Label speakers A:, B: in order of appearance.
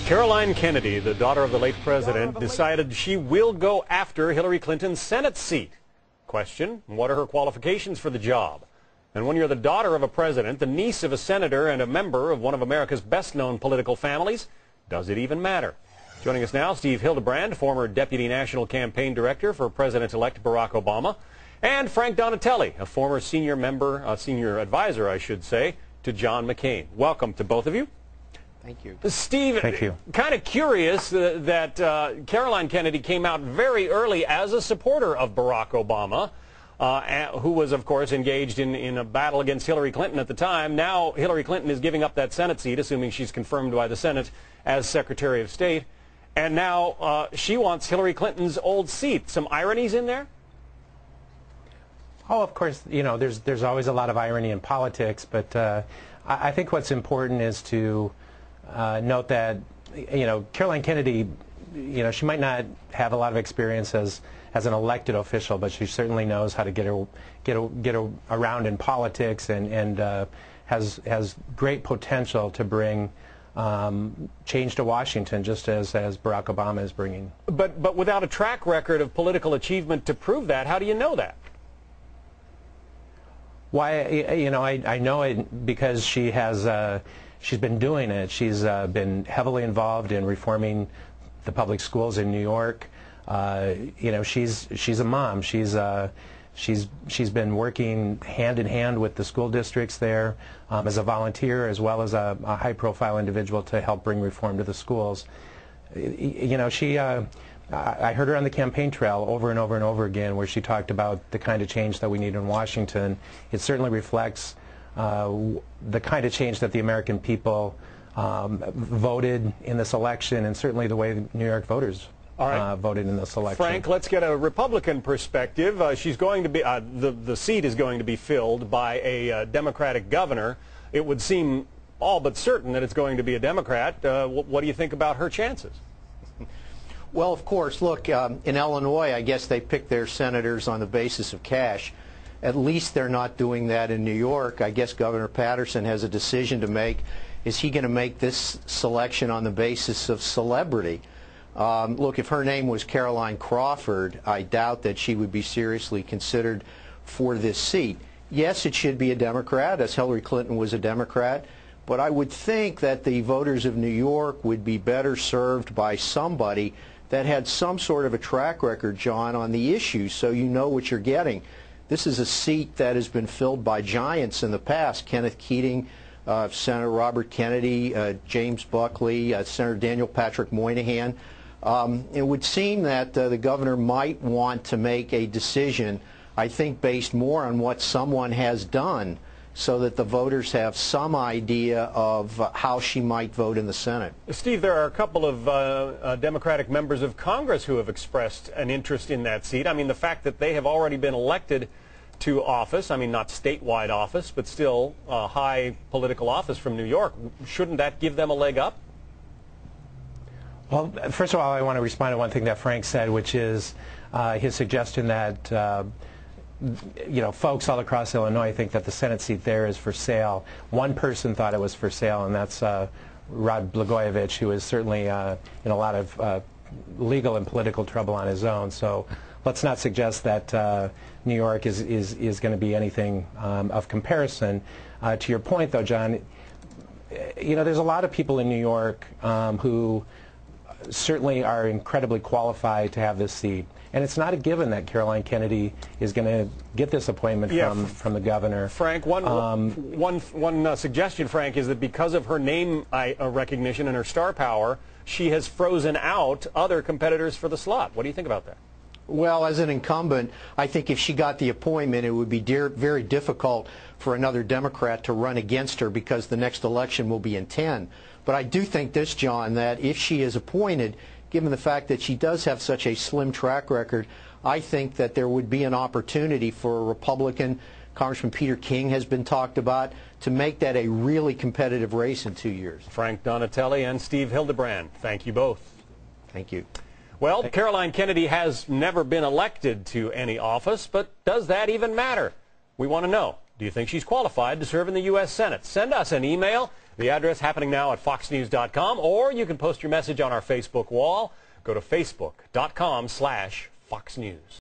A: Caroline Kennedy, the daughter of the late president, decided she will go after Hillary Clinton's Senate seat. Question, what are her qualifications for the job? And when you're the daughter of a president, the niece of a senator, and a member of one of America's best-known political families, does it even matter? Joining us now, Steve Hildebrand, former Deputy National Campaign Director for President-elect Barack Obama, and Frank Donatelli, a former senior advisor, I should say, to John McCain. Welcome to both of you.
B: Thank you.
A: Steve,
C: thank you.
A: Kind of curious that Caroline Kennedy came out very early as a supporter of Barack Obama, who was, of course, engaged in a battle against Hillary Clinton at the time. Now Hillary Clinton is giving up that Senate seat, assuming she's confirmed by the Senate as Secretary of State. And now she wants Hillary Clinton's old seat. Some ironies in there?
C: Oh, of course, you know, there's always a lot of irony in politics, but I think what's important is to note that, you know, Caroline Kennedy, you know, she might not have a lot of experience as an elected official, but she certainly knows how to get around in politics, and has great potential to bring change to Washington, just as Barack Obama is bringing.
A: But without a track record of political achievement to prove that, how do you know that?
C: Why, you know, I know it because she has she's been doing it. She's been heavily involved in reforming the public schools in New York. You know, she's a mom. She's been working hand in hand with the school districts there as a volunteer, as well as a high-profile individual to help bring reform to the schools. You know, I heard her on the campaign trail over and over and over again, where she talked about the kind of change that we need in Washington. It certainly reflects the kind of change that the American people voted in this election, and certainly the way New York voters voted in this election.
A: Frank, let's get a Republican perspective. She's going to be the seat is going to be filled by a Democratic governor. It would seem all but certain that it's going to be a Democrat. What do you think about her chances?
B: Well, of course, look, in Illinois, I guess they pick their senators on the basis of cash. At least they're not doing that in New York. I guess Governor Patterson has a decision to make. Is he going to make this selection on the basis of celebrity? Look, if her name was Caroline Crawford, I doubt that she would be seriously considered for this seat. Yes, it should be a Democrat, as Hillary Clinton was a Democrat, but I would think that the voters of New York would be better served by somebody that had some sort of a track record, John, on the issue, so you know what you're getting. This is a seat that has been filled by giants in the past: Kenneth Keating, Senator Robert Kennedy, James Buckley, Senator Daniel Patrick Moynihan. It would seem that the governor might want to make a decision, I think, based more on what someone has done, so that the voters have some idea of how she might vote in the Senate.
A: Steve, there are a couple of Democratic members of Congress who have expressed an interest in that seat. I mean, the fact that they have already been elected to office, I mean, not statewide office, but still high political office from New York, shouldn't that give them a leg up?
C: Well, first of all, I want to respond to one thing that Frank said, which is his suggestion that you know, folks all across Illinois think that the Senate seat there is for sale. One person thought it was for sale, and that's Rod Blagojevich, who is certainly in a lot of legal and political trouble on his own. So let's not suggest that New York is going to be anything of comparison. To your point, though, John, you know, there's a lot of people in New York who certainly are incredibly qualified to have this seat. And it's not a given that Caroline Kennedy is going to get this appointment from the governor.
A: Frank, one suggestion, Frank, is that because of her name recognition and her star power, she has frozen out other competitors for the slot. What do you think about that?
B: Well, as an incumbent, I think if she got the appointment, it would be very difficult for another Democrat to run against her, because the next election will be in 10. But I do think this, John, that if she is appointed, given the fact that she does have such a slim track record, I think that there would be an opportunity for a Republican, Congressman Peter King has been talked about, to make that a really competitive race in 2 years.
A: Frank Donatelli and Steve Hildebrand, thank you both.
B: Thank you.
A: Well, Caroline Kennedy has never been elected to any office, but does that even matter? We want to know. Do you think she's qualified to serve in the U.S. Senate? Send us an email The address happening now at foxnews.com, or you can post your message on our Facebook wall. Go to facebook.com/foxnews.